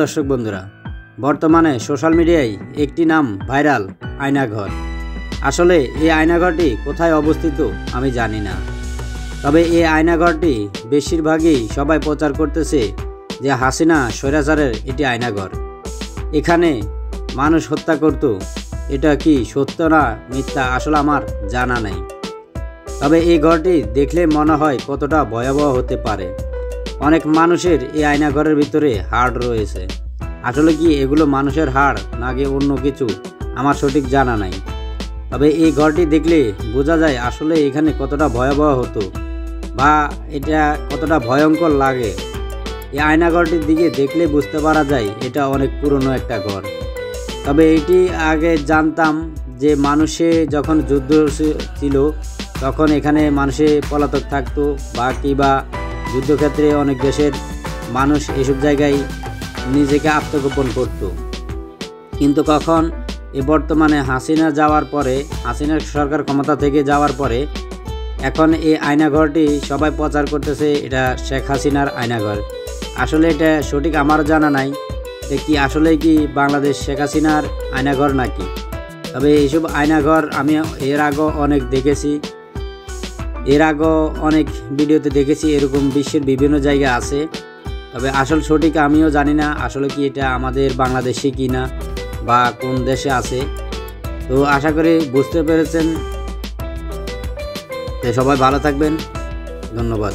দর্শক বন্ধুরা, বর্তমানে সোশ্যাল মিডিয়ায় একটি নাম ভাইরাল, আয়নাঘর। আসলে এই আয়নাঘরটি কোথায় অবস্থিত আমি জানি না, তবে এই আয়নাঘরটি বেশিরভাগই সবাই প্রচার করতেছে যে হাসিনা স্বৈরাচারের এটি আয়নাঘর। এখানে মানুষ হত্যা করত, এটা কি সত্য না মিথ্যা আসলে আমার জানা নেই, তবে এই ঘরটি দেখলে মনে হয় কতটা ভয়াবহ হতে পারে। অনেক মানুষের এই আয়নাঘরের ভিতরে হাড় রয়েছে। আসলে কি এগুলো মানুষের হাড় নাকি অন্য কিছু আমার সঠিক জানা নাই, তবে এই ঘরটি দেখলে বোঝা যায় আসলে এখানে কতটা ভয়াবহ হতো বা এটা কতটা ভয়ঙ্কর লাগে। এই আয়নাঘরটির দিকে দেখলে বুঝতে পারা যায় এটা অনেক পুরনো একটা ঘর। তবে এটি আগে জানতাম যে মানুষে যখন যুদ্ধ ছিল তখন এখানে মানুষে পলাতক থাকতো বা যুদ্ধক্ষেত্রে অনেক দেশের মানুষ এসব জায়গায় নিজেকে আত্মগোপন করত। কিন্তু কখন বর্তমানে হাসিনা যাওয়ার পরে, হাসিনার সরকার ক্ষমতা থেকে যাওয়ার পরে এখন এই আয়নাঘরটি সবাই প্রচার করতেছে এটা শেখ হাসিনার আয়নাঘর। আসলে এটা সঠিক আমার জানা নাই যে কি আসলে কি বাংলাদেশ শেখ হাসিনার আয়নাঘর নাকি। তবে এইসব আয়নাঘর আমি এর আগেও অনেক দেখেছি, এর আগেও অনেক ভিডিওতে দেখেছি, এরকম বিশ্বের বিভিন্ন জায়গায় আছে। তবে আসল সঠিক আমিও জানি না আসলে কি এটা আমাদের বাংলাদেশে কি না বা কোন দেশে আছে। তো আশা করি বুঝতে পেরেছেন। সবাই ভালো থাকবেন, ধন্যবাদ।